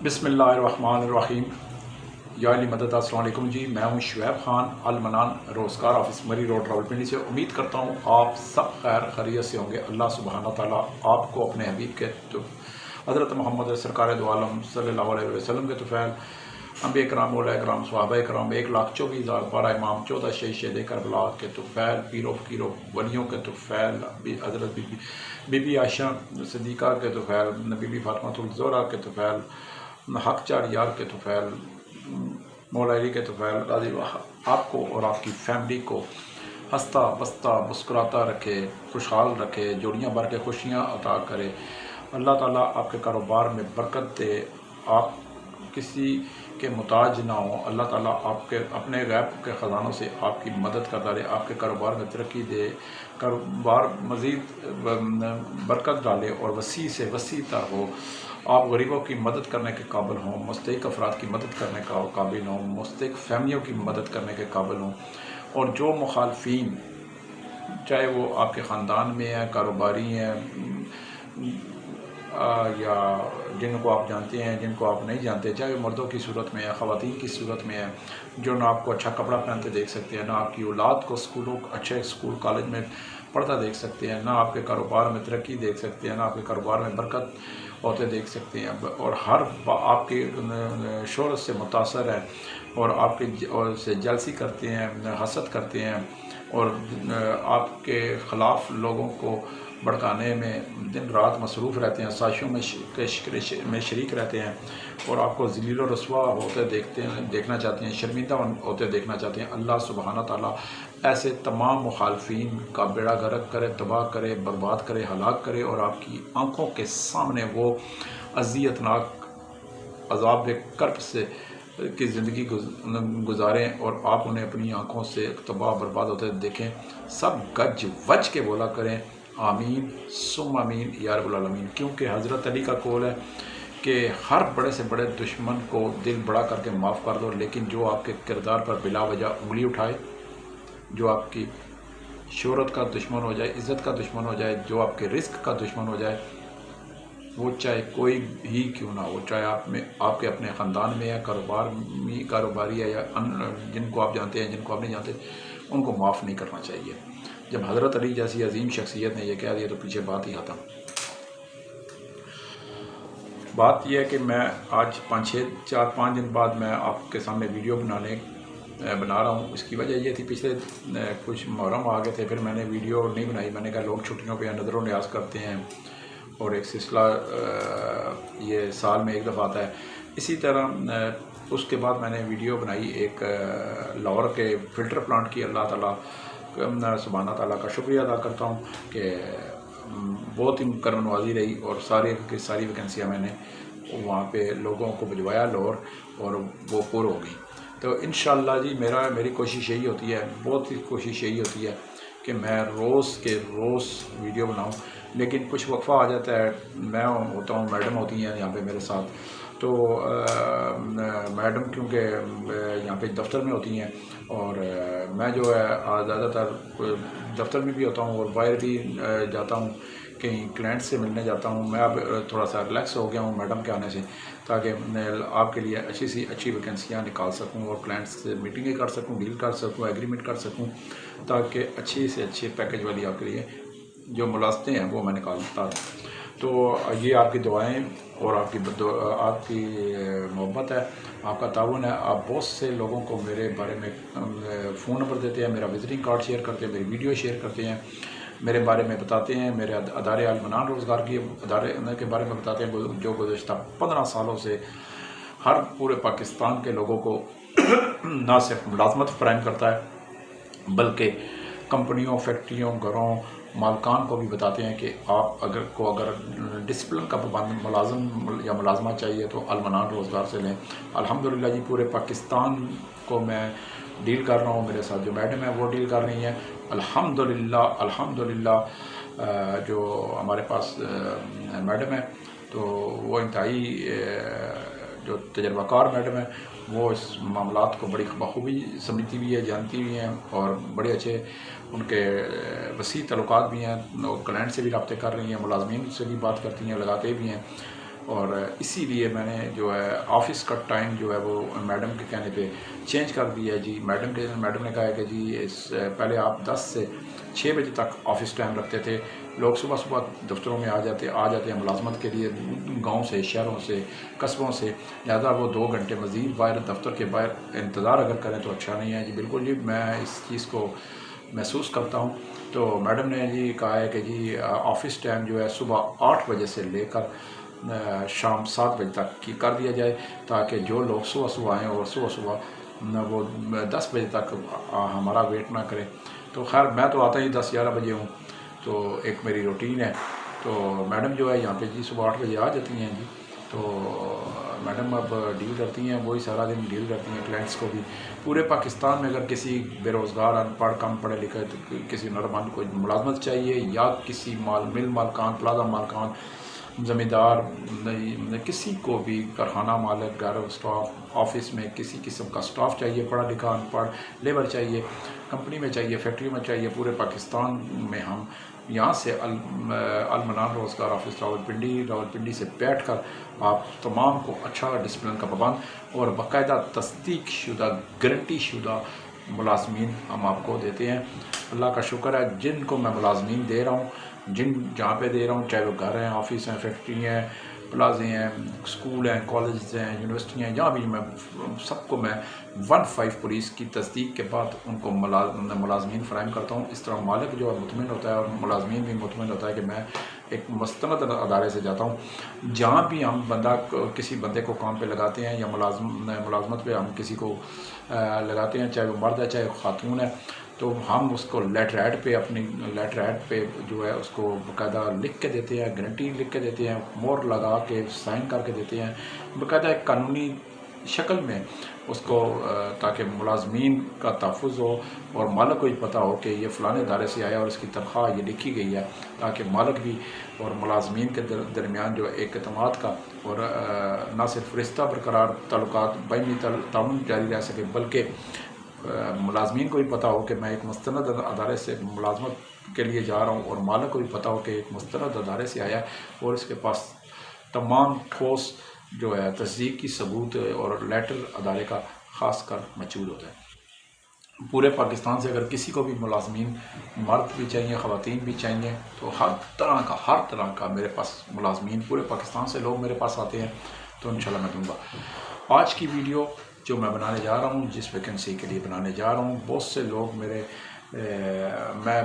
بسم اللہ الرحمن الرحیم یا علی مدد۔ السلام علیکم جی، میں ہوں شعیب خان، المنان روزگار آفس مری روڈ راولپنڈی سے۔ امید کرتا ہوں آپ سب خیر خیریت سے ہوں گے۔ اللہ سبحانہ تعالیٰ آپ کو اپنے حبیب کے حضرت محمد سرکار دو عالم صلی اللہ علیہ وسلم کے طفیل، انبیاء کرام، اولیاء کرام، صحابہ کرام، 1,24,012 امام، 14 شہید کربلا کے طفیل، پیرو فقیروں ولیوں کے طفیل، حضرت بی بی عائشہ صدیقہ کے طفیل، بی بی فاطمہ الزہرا کے طفیل، حق چار یار کے طفیل، مولا علی کے طفیل، غازی آپ کو اور آپ کی فیملی کو ہنستا بستا مسکراتا رکھے، خوشحال رکھے، جوڑیاں بھر کے خوشیاں عطا کرے۔ اللہ تعالیٰ آپ کے کاروبار میں برکت دے، آپ کسی کے محتاج نہ ہوں۔ اللہ تعالیٰ آپ کے اپنے غیب کے خزانوں سے آپ کی مدد کرتا رہے، آپ کے کاروبار میں ترقی دے، کاروبار مزید برکت ڈالے اور وسیع سے وسیع تر ہو۔ آپ غریبوں کی مدد کرنے کے قابل ہوں، مستحق افراد کی مدد کرنے کا قابل ہوں، مستحق فیملیوں کی مدد کرنے کے قابل ہوں، اور جو مخالفین چاہے وہ آپ کے خاندان میں ہیں، کاروباری ہیں، یا جن کو آپ جانتے ہیں، جن کو آپ نہیں جانتے، چاہے مردوں کی صورت میں ہے، خواتین کی صورت میں ہے، جو نہ آپ کو اچھا کپڑا پہنتے دیکھ سکتے ہیں، نہ آپ کی اولاد کو اچھے اسکول کالج میں پڑھتا دیکھ سکتے ہیں، نہ آپ کے کاروبار میں ترقی دیکھ سکتے ہیں، نہ آپ کے کاروبار میں برکت ہوتے دیکھ سکتے ہیں، اور ہر آپ کی شہرت سے متاثر ہے اور آپ کے سے جلسی کرتے ہیں، حسد کرتے ہیں، اور آپ کے خلاف لوگوں کو بھڑکانے میں دن رات مصروف رہتے ہیں، سازشوں میں شریک رہتے ہیں، اور آپ کو ذلیل و رسوا ہوتے دیکھنا چاہتے ہیں، شرمندہ ہوتے دیکھنا چاہتے ہیں۔ اللہ سبحانہ تعالیٰ ایسے تمام مخالفین کا بیڑا غرق کرے، تباہ کرے، برباد کرے، ہلاک کرے، اور آپ کی آنکھوں کے سامنے وہ اذیتناک عذاب کرب سے کی زندگی گزاریں، اور آپ انہیں اپنی آنکھوں سے تباہ برباد ہوتے دیکھیں۔ سب گج وج کے بولا کریں آمین ثم آمین یا رب العالمین، کیونکہ حضرت علی کا قول ہے کہ ہر بڑے سے بڑے دشمن کو دل بڑا کر کے معاف کر دو، لیکن جو آپ کے کردار پر بلا وجہ انگلی اٹھائے، جو آپ کی شہرت کا دشمن ہو جائے، عزت کا دشمن ہو جائے، جو آپ کے رزق کا دشمن ہو جائے، وہ چاہے کوئی ہی کیوں نہ ہو، چاہے آپ کے اپنے خاندان میں ہے، کاروباری ہے، یا جن کو آپ جانتے ہیں، جن کو آپ نہیں جانتے، ان کو معاف نہیں کرنا چاہیے۔ جب حضرت علی جیسی عظیم شخصیت نے یہ کہہ دیا تو پیچھے بات ہی ختم۔ بات یہ ہے کہ میں آج 4-5 دن بعد میں آپ کے سامنے ویڈیو بنا رہا ہوں۔ اس کی وجہ یہ تھی، پچھلے کچھ محرم آ گئے تھے، پھر میں نے ویڈیو نہیں بنائی۔ میں نے کہا لوگ چھٹیوں پہ نظر و نیاز کرتے ہیں، اور ایک سلسلہ یہ سال میں ایک دفعہ آتا ہے۔ اسی طرح اس کے بعد میں نے ویڈیو بنائی ایک لاہور کے فلٹر پلانٹ کی۔ اللہ تعالیٰ سبحانہ تعالیٰ کا شکریہ ادا کرتا ہوں کہ بہت ہی کرم نوازی رہی، اور ساری ویکنسیاں میں نے وہاں پہ لوگوں کو بھجوایا لاہور، اور وہ پور ہو گئی۔ تو انشاءاللہ جی میری کوشش یہی ہوتی ہے، بہت ہی کوشش یہی ہوتی ہے کہ میں روز کے روز ویڈیو بناؤں، لیکن کچھ وقفہ آ جاتا ہے۔ میں ہوتا ہوں، میڈم ہوتی ہیں یہاں پہ میرے ساتھ، تو میڈم کیونکہ یہاں پہ دفتر میں ہوتی ہیں، اور میں جو ہے زیادہ تر دفتر میں بھی ہوتا ہوں، اور باہر بھی جاتا ہوں، کہیں کلائنٹ سے ملنے جاتا ہوں۔ میں اب تھوڑا سا ریلیکس ہو گیا ہوں میڈم کے آنے سے، تاکہ آپ کے لیے اچھی ویکنسیاں نکال سکوں، اور کلائنٹس سے میٹنگیں کر سکوں، ڈیل کر سکوں، ایگریمنٹ کر سکوں، تاکہ اچھی سے اچھے پیکج والی آپ کے لیے جو ملازمتیں ہیں وہ میں نکالتا ہوں۔ تو یہ آپ کی دعائیں اور آپ کی محبت ہے، آپ کا تعاون ہے۔ آپ بہت سے لوگوں کو میرے بارے میں فون نمبر دیتے ہیں، میرا وزٹنگ کارڈ شیئر کرتے ہیں، میری ویڈیو شیئر کرتے ہیں، میرے بارے میں بتاتے ہیں، میرے ادارے المنان روزگار کے ادارے کے بارے میں بتاتے ہیں، جو گزشتہ 15 سالوں سے ہر پورے پاکستان کے لوگوں کو نہ صرف ملازمت فراہم کرتا ہے، بلکہ کمپنیوں، فیکٹریوں، گھروں، مالکان کو بھی بتاتے ہیں کہ آپ اگر ڈسپلن کا پابند ملازم یا ملازمہ چاہیے تو المنان روزگار سے لیں۔ الحمدللہ جی پورے پاکستان کو میں ڈیل کر رہا ہوں، میرے ساتھ جو میڈم ہے وہ ڈیل کر رہی ہیں۔ الحمدللہ جو ہمارے پاس میڈم ہے تو وہ انتہائی جو تجربہ کار میڈم ہے، وہ اس معاملات کو بڑی بخوبی سمجھتی بھی ہے، جانتی بھی ہیں، اور بڑے اچھے ان کے وسیع تعلقات بھی ہیں۔ کلائنٹ سے بھی رابطے کر رہی ہیں، ملازمین سے بھی بات کرتی ہیں، لگاتے بھی ہیں۔ اور اسی لیے میں نے جو ہے آفس کا ٹائم جو ہے وہ میڈم کے کہنے پہ چینج کر دیا ہے جی۔ میڈم نے کہا ہے کہ جی پہلے آپ 10 سے 6 بجے تک آفس ٹائم رکھتے تھے، لوگ صبح صبح دفتروں میں آ جاتے ہیں ملازمت کے لیے گاؤں سے، شہروں سے، قصبوں سے، لہذا وہ 2 گھنٹے مزید باہر دفتر کے باہر انتظار اگر کریں تو اچھا نہیں ہے جی۔ بالکل جی، میں اس چیز کو محسوس کرتا ہوں۔ تو میڈم نے جی کہا ہے کہ جی آفس ٹائم جو ہے صبح 8 بجے سے لے کر شام 7 بجے تک کی کر دیا جائے، تاکہ جو لوگ صبح صبح آئیں اور صبح وہ 10 بجے تک ہمارا ویٹ نہ کریں۔ تو خیر میں تو آتا ہی 10-11 بجے ہوں، تو ایک میری روٹین ہے۔ تو میڈم جو ہے یہاں پہ جی صبح 8 بجے آ جاتی ہیں جی۔ تو میڈم اب ڈیل کرتی ہیں، وہی سارا دن ڈیل کرتی ہیں کلائنٹس کو بھی۔ پورے پاکستان میں اگر کسی بے روزگار، ان پڑھ، کم پڑھے لکھے، کسی نرمند کو ملازمت مچائیے، یا کسی مل مالکان، پلازا مالکان، زمیندار، کسی کو بھی کارخانہ مالک، گھر اسٹاف، آفس میں کسی قسم کا اسٹاف چاہیے، پڑھا لکھا، ان پڑھ، لیبر چاہیے، کمپنی میں چاہیے، فیکٹری میں چاہیے، پورے پاکستان میں ہم یہاں سے المنان روزگار آفس راولپنڈی سے بیٹھ کر آپ تمام کو اچھا ڈسپلن کا پابند اور باقاعدہ تصدیق شدہ، گارنٹی شدہ ملازمین ہم آپ کو دیتے ہیں۔ اللہ کا شکر ہے، جن کو میں ملازمین دے رہا ہوں، جہاں پہ دے رہا ہوں، چاہے وہ گھر ہیں، آفس ہیں، فیکٹری ہیں، پلازے ہیں، اسکول ہیں، کالجز ہیں، یونیورسٹی ہیں، جہاں بھی میں سب کو میں 15 پولیس کی تصدیق کے بعد ان کو ملازمین فراہم کرتا ہوں۔ اس طرح مالک جو ہے مطمئن ہوتا ہے اور ملازمین بھی مطمئن ہوتا ہے کہ میں ایک مستند ادارے سے جاتا ہوں۔ جہاں بھی ہم کسی بندے کو کام پہ لگاتے ہیں یا ملازمت پہ ہم کسی کو لگاتے ہیں، چاہے وہ مرد ہے چاہے وہ خاتون ہے، تو ہم اس کو لیٹر ایڈ پہ، اپنی لیٹر ایڈ پہ جو ہے اس کو باقاعدہ لکھ کے دیتے ہیں، گارنٹی لکھ کے دیتے ہیں، مور لگا کے سائن کر کے دیتے ہیں، باقاعدہ ایک قانونی شکل میں اس کو، تاکہ ملازمین کا تحفظ ہو اور مالک کو ہی پتہ ہو کہ یہ فلانے ادارے سے آیا اور اس کی تنخواہ یہ لکھی گئی ہے، تاکہ مالک بھی اور ملازمین کے درمیان جو ایک اعتماد کا اور نہ صرف رشتہ برقرار، تعلقات، باہمی تعاون جاری رہ سکے، بلکہ ملازمین کو بھی پتہ ہو کہ میں ایک مستند ادارے سے ملازمت کے لیے جا رہا ہوں، اور مالک کو بھی پتہ ہو کہ ایک مستند ادارے سے آیا ہے اور اس کے پاس تمام ٹھوس جو ہے تصدیقی ثبوت اور لیٹر ادارے کا خاص کر موجود ہوتا ہے۔ پورے پاکستان سے اگر کسی کو بھی ملازمین، مرد بھی چاہیے، خواتین بھی چاہیے، تو ہر طرح کا میرے پاس ملازمین، پورے پاکستان سے لوگ میرے پاس آتے ہیں، تو انشاءاللہ میں دوں گا۔ آج کی ویڈیو جو میں بنانے جا رہا ہوں، جس ویکنسی کے لیے بنانے جا رہا ہوں، بہت سے لوگ میں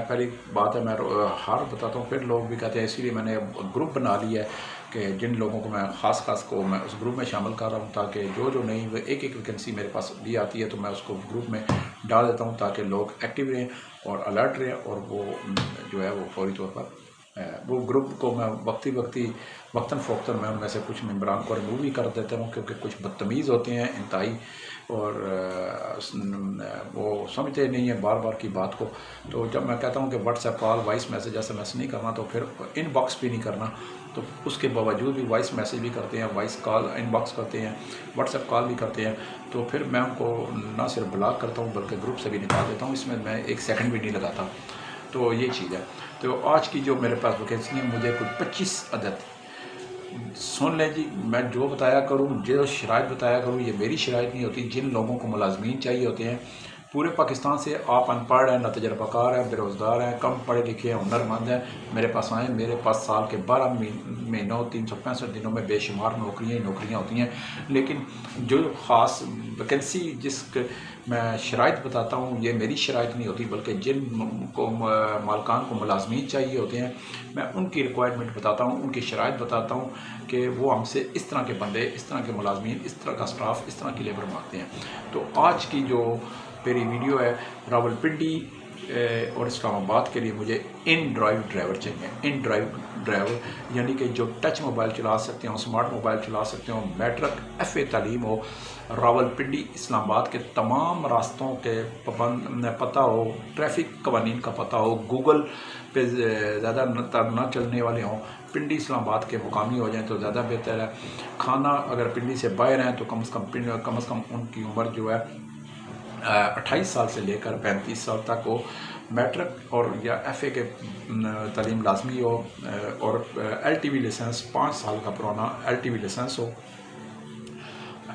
پہلی بات ہے، میں ہر بتاتا ہوں، پھر لوگ بھی کہتے ہیں، اسی لیے میں نے گروپ بنا لیا ہے کہ جن لوگوں کو میں خاص کو میں اس گروپ میں شامل کر رہا ہوں، تاکہ جو نہیں وہ ایک ویکنسی میرے پاس بھی آتی ہے تو میں اس کو گروپ میں ڈال دیتا ہوں، تاکہ لوگ ایکٹیو رہیں اور الرٹ رہیں، اور وہ جو ہے وہ فوری طور پر وہ گروپ کو میں وقتاً فوقتاً میں ان میں سے کچھ ممبران کو ریموو بھی کر دیتا ہوں، کیونکہ کچھ بدتمیز ہوتے ہیں انتہائی، اور وہ سمجھتے نہیں ہیں بار کی بات کو۔ تو جب میں کہتا ہوں کہ what's app call, voice message ایسا نہیں کرنا، تو پھر ان باکس بھی نہیں کرنا، تو اس کے باوجود بھی وائس میسج بھی کرتے ہیں، وائس کال ان باکس کرتے ہیں، واٹس ایپ کال بھی کرتے ہیں، تو پھر میں ان کو نہ صرف بلاک کرتا ہوں بلکہ گروپ سے بھی نکال دیتا ہوں، اس میں 1 سیکنڈ بھی نہیں لگاتا۔ تو یہ چیز ہے۔ تو آج کی جو میرے پاس ویکنسی ہے، مجھے کوئی 25 عدد، سن لیں جی، میں جو بتایا کروں، جو شرائط بتایا کروں، یہ میری شرائط نہیں ہوتی۔ جن لوگوں کو ملازمین چاہیے ہوتے ہیں پورے پاکستان سے، آپ ان پڑھ ہیں، نہ تجربہ کار ہیں، بے روزگار ہیں، کم پڑھے لکھے ہیں، ہنرمند ہیں، میرے پاس آئیں۔ میرے پاس سال کے 12 مہینوں 365 دنوں میں بے شمار نوکریاں ہوتی ہیں، لیکن جو خاص ویکنسی جس میں شرائط بتاتا ہوں، یہ میری شرائط نہیں ہوتی، بلکہ جن کو مالکان کو ملازمین چاہیے ہوتے ہیں، میں ان کی ریکوائرمنٹ بتاتا ہوں، ان کی شرائط بتاتا ہوں کہ وہ ہم سے اس طرح کے بندے، اس طرح کے ملازمین، اس طرح کا سٹاف، اس طرح کی لیبر مانگتے ہیں۔ تو آج کی جو میری ویڈیو ہے، راولپنڈی اور اسلام آباد کے لیے مجھے ان ڈرائیو ڈرائیور چاہیے۔ ان ڈرائیو ڈرائیور یعنی کہ جو ٹچ موبائل چلا سکتے ہوں، اسمارٹ موبائل چلا سکتے ہوں، میٹرک FA تعلیم ہو، راولپنڈی اسلام آباد کے تمام راستوں کے پتہ ہو، ٹریفک قوانین کا پتہ ہو، گوگل پہ زیادہ نہ چلنے والے ہوں، پنڈی اسلام آباد کے مقامی ہو جائیں تو زیادہ بہتر ہے۔ کھانا اگر پنڈی سے باہر ہیں تو کم از کم ان کی عمر جو ہے 28 سال سے لے کر 35 سال تک ہو، میٹرک اور یا ایف اے کے تعلیم لازمی ہو، اور ایل ٹی وی لائسنس 5 سال کا پرانا ایل ٹی وی لائسنس ہو،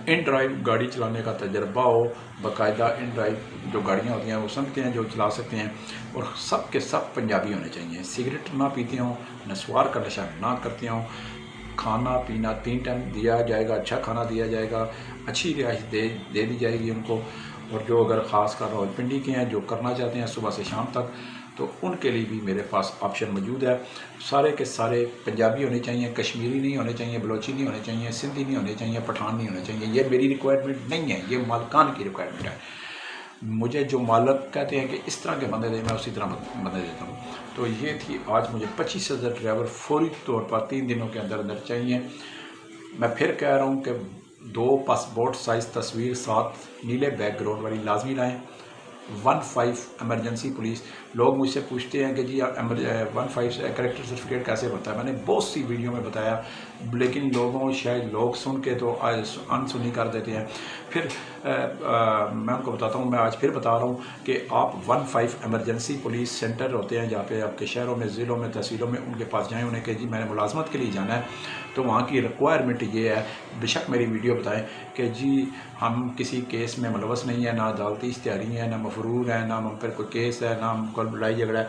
ان ڈرائیو گاڑی چلانے کا تجربہ ہو، باقاعدہ ان ڈرائیو جو گاڑیاں ہوتی ہیں وہ سمجھتے ہیں، جو چلا سکتے ہیں، اور سب کے سب پنجابی ہونے چاہیے، سگریٹ نہ پیتے ہوں، نسوار کا نشہ نہ کرتے ہوں، کھانا پینا 3 ٹائم دیا جائے گا، اچھا کھانا دیا جائے گا، اچھی رہائش دے دی جائے گی ان کو، اور جو اگر خاص کر راولپنڈی کے ہیں جو کرنا چاہتے ہیں صبح سے شام تک، تو ان کے لیے بھی میرے پاس آپشن موجود ہے۔ سارے کے سارے پنجابی ہونے چاہیے، کشمیری نہیں ہونے چاہیے، بلوچی نہیں ہونے چاہیے، سندھی نہیں ہونے چاہیے، پٹھان نہیں ہونے چاہیے۔ یہ میری ریکوائرمنٹ نہیں ہے، یہ مالکان کی ریکوائرمنٹ ہے۔ مجھے جو مالک کہتے ہیں کہ اس طرح کے بندے دیں، میں اسی طرح بندے دیتا ہوں۔ تو یہ تھی آج مجھے 25,000 ڈرائیور فوری طور پر 3 دنوں کے اندر اندر چاہیے۔ میں پھر کہہ رہا ہوں کہ 2 پاسپورٹ سائز تصویر ساتھ نیلے بیک گراؤنڈ والی لازمی لائیں۔ 15 ایمرجنسی پولیس، لوگ مجھ سے پوچھتے ہیں کہ جی 15 کریکٹر سرٹیفکیٹ کیسے بنتا ہے؟ میں نے بہت سی ویڈیو میں بتایا، لیکن شاید لوگ سن کے تو انسنی کر دیتے ہیں۔ پھر میں ان کو بتاتا ہوں، میں آج پھر بتا رہا ہوں کہ آپ 15 ایمرجنسی پولیس سینٹر ہوتے ہیں جہاں پہ آپ کے شہروں میں، ضلعوں میں، تحصیلوں میں، ان کے پاس جائیں، انہیں کہ جی میں نے ملازمت کے لیے جانا ہے، تو وہاں کی ریکوائرمنٹ یہ ہے، بے شک میری ویڈیو بتائیں کہ جی ہم کسی کیس میں ملوث نہیں ہیں، نہ عدالتی اشتہاری ہیں، نہ مفرور ہیں، نہ ہم پر کوئی کیس ہے، نہ ہم کو لڑائی جھگڑا ہے،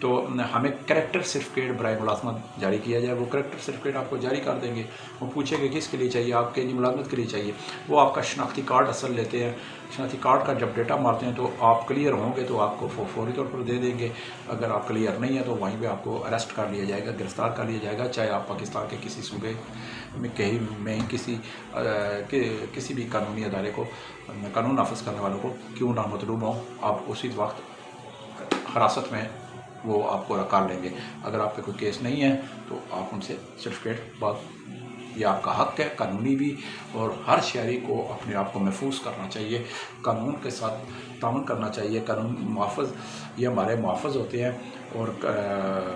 تو ہمیں کریکٹر سرٹیفکیٹ برائے ملازمت جاری کیا جائے۔ وہ کریکٹر سرٹیفکیٹ آپ کو جاری کر دیں گے۔ وہ پوچھیں گے کس کے لیے چاہیے؟ آپ کے جی ملازمت کے لیے چاہیے۔ وہ آپ کا شناختی کارڈ اصل لیتے ہیں، شناختی کارڈ کا جب ڈیٹا مارتے ہیں تو آپ کلیئر ہوں گے تو آپ کو فوری طور پر دے دیں گے۔ اگر آپ کلیئر نہیں ہے تو وہیں پہ آپ کو اریسٹ کر لیا جائے گا، گرفتار کر لیا جائے گا، چاہے آپ پاکستان کے کسی صوبے میں کہیں میں کسی بھی قانونی ادارے کو، قانون نافذ کرنے والوں کو کیوں نہ مطلوب ہوں، آپ اسی وقت حراست میں وہ آپ کو کر لیں گے۔ اگر آپ پہ کوئی کیس نہیں ہے تو آپ ان سے سرٹیفکیٹ یہ آپ کا حق ہے قانونی بھی، اور ہر شہری کو اپنے آپ کو محفوظ کرنا چاہیے، قانون کے ساتھ تعاون کرنا چاہیے۔ قانون محافظ یہ ہمارے محافظ ہوتے ہیں، اور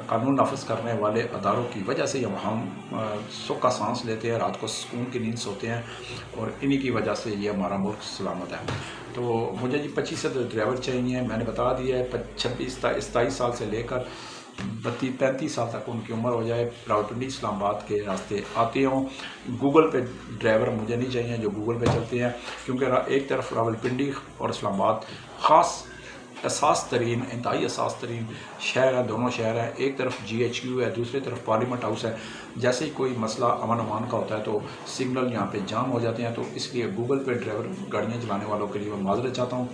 قانون نافذ کرنے والے اداروں کی وجہ سے ہم سکھ کا سانس لیتے ہیں، رات کو سکون کی نیند سوتے ہیں، اور انہی کی وجہ سے یہ ہمارا ملک سلامت ہے۔ تو مجھے جی 25 ڈرائیور چاہیے، میں نے بتا دیا ہے 27 سال سے لے کر 35 سال تک ان کی عمر ہو جائے، راولپنڈی اسلام آباد کے راستے آتے ہوں۔ گوگل پہ ڈرائیور مجھے نہیں چاہیے جو گوگل پہ چلتے ہیں، کیونکہ ایک طرف راولپنڈی اور اسلام آباد خاص اساس ترین، انتہائی اساس ترین شہر ہیں، دونوں شہر ہیں۔ ایک طرف جی ایچ کیو ہے، دوسری طرف پارلیمنٹ ہاؤس ہے۔ جیسے ہی کوئی مسئلہ امن امان کا ہوتا ہے تو سگنل یہاں پہ جام ہو جاتے ہیں، تو اس لیے گوگل پہ ڈرائیور گاڑیاں چلانے والوں کے لیے میں معذرت چاہتا ہوں۔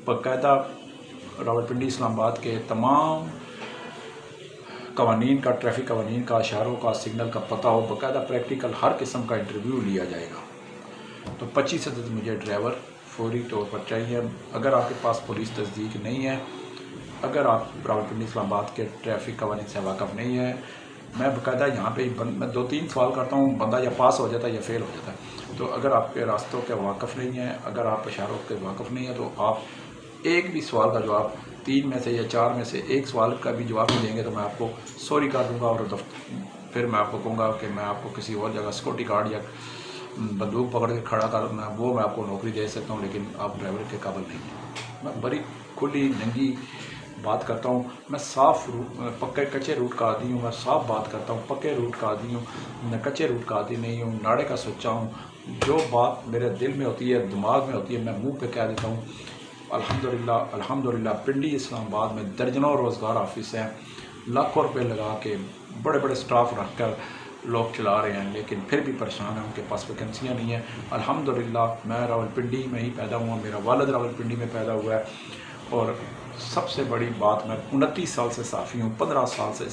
باقاعدہ راولپنڈی اسلام آباد کے تمام قوانین کا، ٹریفک قوانین کا، اشاروں کا، سگنل کا پتہ ہو، باقاعدہ پریکٹیکل ہر قسم کا انٹرویو لیا جائے گا۔ تو 25 عدد مجھے ڈرائیور فوری طور پر چاہیے۔ اگر آپ کے پاس پولیس تصدیق نہیں ہے، اگر آپ راولپنڈی اسلام آباد کے ٹریفک قوانین سے واقف نہیں ہے، میں باقاعدہ یہاں پہ میں 2-3 سوال کرتا ہوں، بندہ یا پاس ہو جاتا ہے یا فیل ہو جاتا ہے۔ تو اگر آپ کے راستوں کے واقف نہیں ہیں، اگر آپ اشاروں کے واقف نہیں ہیں، تو آپ ایک بھی سوال کا جواب 3 میں سے یا 4 میں سے ایک سوال کا بھی جواب نہیں دیں گے تو میں آپ کو سوری کر دوں گا، اور پھر میں آپ کو کہوں گا کہ میں آپ کو کسی اور جگہ سیکورٹی گارڈ یا بندوق پکڑ کے کھڑا کرنا، وہ میں آپ کو نوکری دے سکتا ہوں، لیکن آپ ڈرائیور کے قابل نہیں ہیں۔ میں بڑی کھلی ننگی بات کرتا ہوں، میں صاف پکے کچے روٹ کا عادی ہوں، میں صاف بات کرتا ہوں، پکے روٹ کا عادی ہوں، میں کچے روٹ کا عادی نہیں ہوں، ناڑے کا سچا ہوں۔ جو بات میرے دل میں ہوتی ہے، دماغ میں ہوتی ہے، میں منہ پہ کہہ دیتا ہوں۔ الحمدللہ پنڈی اسلام آباد میں درجنوں روزگار آفس ہیں، لاکھوں روپے لگا کے بڑے بڑے سٹاف رکھ کر لوگ چلا رہے ہیں، لیکن پھر بھی پریشان ہیں، ان کے پاس ویکنسیاں نہیں ہیں۔ الحمدللہ میں راولپنڈی میں ہی پیدا ہوا، میرا والد راولپنڈی میں پیدا ہوا ہے، اور سب سے بڑی بات، میں 29 سال سے صحافی ہوں، 15 سال سے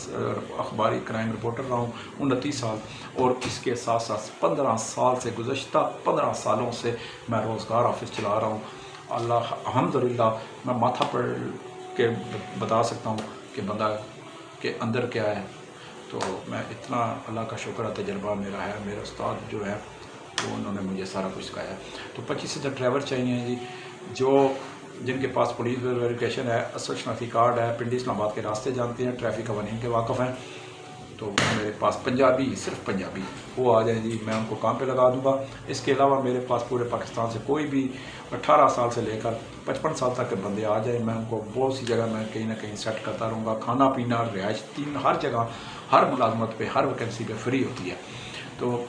اخباری کرائم رپورٹر رہا ہوں، 29 سال، اور اس کے ساتھ ساتھ 15 سال سے، گزشتہ 15 سالوں سے میں روزگار آفس چلا رہا ہوں۔ اللہ الحمدللہ میں ماتھا پڑ کے بتا سکتا ہوں کہ بندہ کے اندر کیا ہے۔ تو میں اتنا اللہ کا شکر ہے، تجربہ میرا ہے، میرے استاد جو ہے وہ انہوں نے مجھے سارا کچھ سکھایا۔ تو 25 ڈرائیور چاہیے جی، جن کے پاس پولیس ویریفیکیشن ہے، اصل شناختی کارڈ ہے، پنڈی اسلام آباد کے راستے جانتے ہیں، ٹریفک قوانین کے واقف ہیں، تو میرے پاس پنجابی، صرف پنجابی، وہ آ جائیں جی، میں ان کو کام پہ لگا دوں گا۔ اس کے علاوہ میرے پاس پورے پاکستان سے کوئی بھی 18 سال سے لے کر 55 سال تک کے بندے آ جائیں، میں ان کو بہت سی جگہ میں کہیں نہ کہیں سیٹ کرتا رہوں گا۔ کھانا پینا، رہائش، ہر جگہ، ہر ملازمت پہ، ہر ویکینسی پہ فری ہوتی ہے۔ تو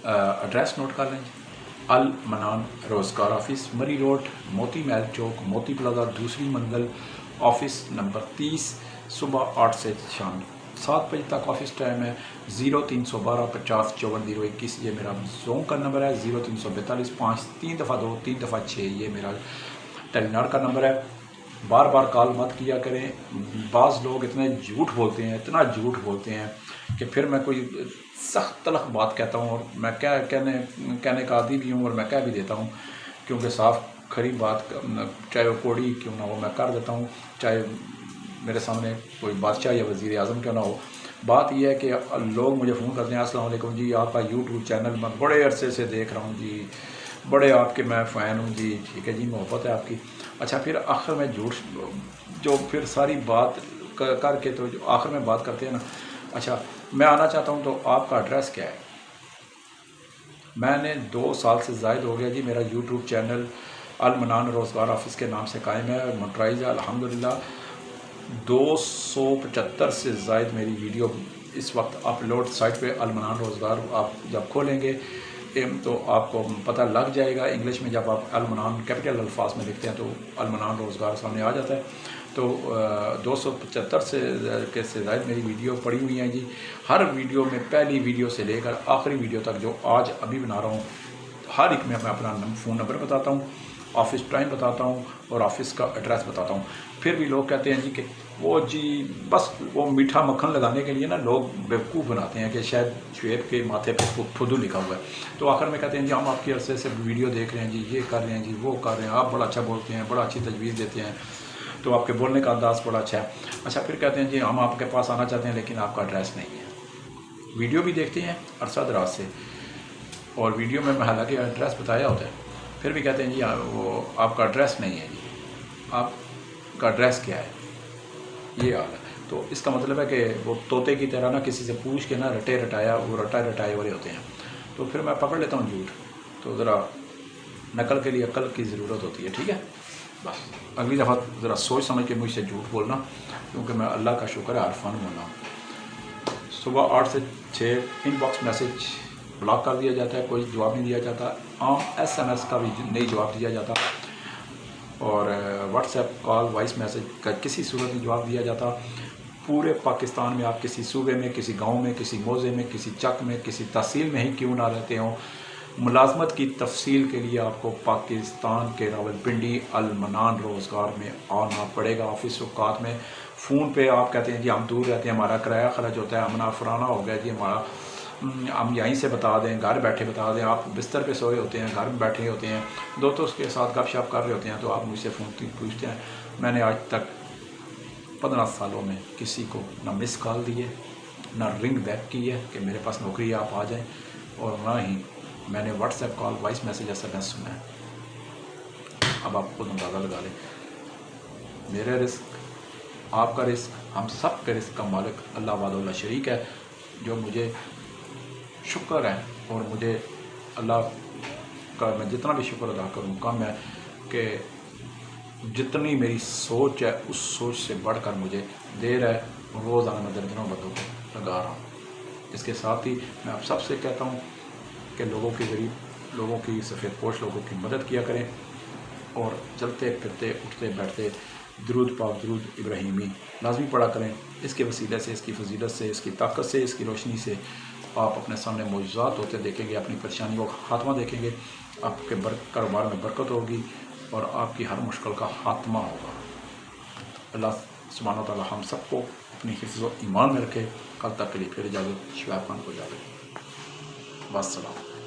ایڈریس نوٹ کر لیں جی، المنان روزگار آفس، مری روڈ، موتی محل چوک، موتی پلازا، دوسری منزل، آفس نمبر 30، صبح 8 سے شام 7 بجے تک آفس ٹائم ہے۔ 0312 50 54 021 یہ میرا زون کا نمبر ہے۔ 0342 5 3 دفعہ 2 3 دفعہ 6 یہ میرا ٹیلی ناٹ کا نمبر ہے۔ بار بار کال مت کیا کریں، بعض لوگ اتنے جھوٹ بولتے ہیں، اتنا جھوٹ بولتے ہیں کہ پھر میں کوئی سخت تلخ بات کہتا ہوں، اور میں کہنے کا عادی بھی ہوں، اور میں کہہ بھی دیتا ہوں، کیونکہ صاف کھری بات چاہے وہ کوڑی کیوں نہ ہو میں کر دیتا ہوں، چاہے میرے سامنے کوئی بادشاہ یا وزیر اعظم کیوں نہ ہو۔ بات یہ ہے کہ لوگ مجھے فون کرتے ہیں، السلام علیکم جی، آپ کا یوٹیوب چینل میں بڑے عرصے سے دیکھ رہا ہوں جی، بڑے آپ کے میں فین ہوں جی، ٹھیک ہے جی، محبت ہے آپ کی۔ اچھا پھر آخر میں جھوٹ جو پھر ساری بات کر کے تو جو آخر میں بات کرتے ہیں نا، اچھا میں آنا چاہتا ہوں تو آپ کا ایڈریس کیا ہے؟ میں نے 2 سال سے زائد ہو گیا جی، میرا یوٹیوب چینل المنان روزگار آفس کے نام سے قائم ہے، موٹرائز ہے الحمدللہ۔ 275 سے زائد میری ویڈیو اس وقت اپلوڈ سائٹ پہ المنان روزگار آپ جب کھولیں گے تو آپ کو پتہ لگ جائے گا، انگلش میں جب آپ المنان کیپٹل الفاظ میں لکھتے ہیں تو المنان روزگار سامنے آ جاتا ہے۔ تو 275 سے زائد میری ویڈیو پڑی ہوئی ہیں جی، ہر ویڈیو میں پہلی ویڈیو سے لے کر آخری ویڈیو تک جو آج ابھی بنا رہا ہوں، ہر ایک میں اپنا فون نمبر بتاتا ہوں، آفس ٹائم بتاتا ہوں، اور آفس کا ایڈریس بتاتا ہوں۔ پھر بھی لوگ کہتے ہیں جی کہ وہ جی بس وہ میٹھا مکھن لگانے کے لیے نا لوگ بیوقوف بناتے ہیں کہ شاید شعیب کے ماتھے پہ فدو لکھا ہوا ہے، تو آخر میں کہتے ہیں جی ہم آپ کی عرصے سے ویڈیو دیکھ رہے ہیں جی، یہ کر رہے ہیں جی، وہ کر رہے ہیں، آپ بڑا اچھا بولتے ہیں، بڑا اچھی تجویز دیتے ہیں، تو آپ کے بولنے کا انداز بڑا اچھا ہے۔ اچھا پھر کہتے ہیں جی ہم آپ کے پاس آنا چاہتے ہیں لیکن آپ کا ایڈریس نہیں ہے۔ ویڈیو بھی دیکھتے ہیں عرصہ دراز سے، اور ویڈیو میں حالانکہ ایڈریس بتایا ہوتا ہے، پھر بھی کہتے ہیں جی وہ آپ کا ایڈریس نہیں ہے جی، آپ کا ایڈریس کیا ہے؟ یہ حال ہے۔ تو اس کا مطلب ہے کہ وہ طوطے کی طرح نا کسی سے پوچھ کے نا رٹے رٹایا، وہ رٹائے والے ہوتے ہیں، تو پھر میں پکڑ لیتا ہوں جھوٹ۔ تو ذرا نقل کے لیے عقل کی ضرورت ہوتی ہے، ٹھیک ہے؟ بس اگلی دفعہ ذرا سوچ سمجھ کے مجھ سے جھوٹ بولنا، کیونکہ میں اللہ کا شکر ہے عارفان بولنا ہوں۔ صبح 8 سے 6 ان باکس میسج بلاک کر دیا جاتا ہے، کوئی جواب نہیں دیا جاتا، عام SMS کا بھی نہیں جواب دیا جاتا، اور WhatsApp call voice message کا کسی صورت میں جواب دیا جاتا۔ پورے پاکستان میں آپ کسی صوبے میں، کسی گاؤں میں، کسی موضع میں، کسی چک میں، کسی تحصیل میں ہی کیوں نہ رہتے ہوں، ملازمت کی تفصیل کے لیے آپ کو پاکستان کے راولپنڈی المنان روزگار میں آنا پڑے گا۔ آفس اوقات میں فون پہ آپ کہتے ہیں جی ہم دور رہتے ہیں، ہمارا کرایہ خرچ ہوتا ہے، ہمارا فلانا ہو گیا جی، ہمارا ہم یہیں سے بتا دیں، گھر بیٹھے بتا دیں، آپ بستر پہ سوئے ہوتے ہیں، گھر میں بیٹھے ہوتے ہیں، دوستوں کے ساتھ گپ شپ کر رہے ہوتے ہیں، تو آپ مجھ سے فون پوچھتے ہیں۔ میں نے آج تک 15 سالوں میں کسی کو نہ مس کال دی ہے، نہ رنگ بیک کی ہے کہ میرے پاس نوکری ہے آپ آ جائیں، اور نہ ہی میں نے WhatsApp call voice message SMS سنا ہے۔ اب آپ خود اندازہ لگا لیں، میرا رزق، آپ کا رزق، ہم سب کے رزق کا مالک اللہ وحدہ لا شریک ہے، جو مجھے شکر ہے، اور مجھے اللہ کا میں جتنا بھی شکر ادا کروں کم ہے کہ جتنی میری سوچ ہے اس سوچ سے بڑھ کر مجھے دے رہا ہے، روزانہ میں درجنوں بندوں کو لگا رہا ہوں۔ اس کے ساتھ ہی میں آپ سب سے کہتا ہوں کہ لوگوں کی غریب لوگوں کی، سفید پوش لوگوں کی مدد کیا کریں، اور چلتے پھرتے اٹھتے بیٹھتے درود پاک درود ابراہیمی لازمی پڑھا کریں۔ اس کے وسیلے سے، اس کی فضیلت سے، اس کی طاقت سے، اس کی روشنی سے آپ اپنے سامنے معجزات ہوتے دیکھیں گے، اپنی پریشانیوں کا خاتمہ دیکھیں گے، آپ کے کاروبار میں برکت ہوگی، اور آپ کی ہر مشکل کا خاتمہ ہوگا۔ اللہ سبحانہ و تعالی ہم سب کو اپنی حفظ و ایمان میں رکھے۔ کل تک کے لیے پھر اجازت، شعیب خان کو اجازت، والسلام۔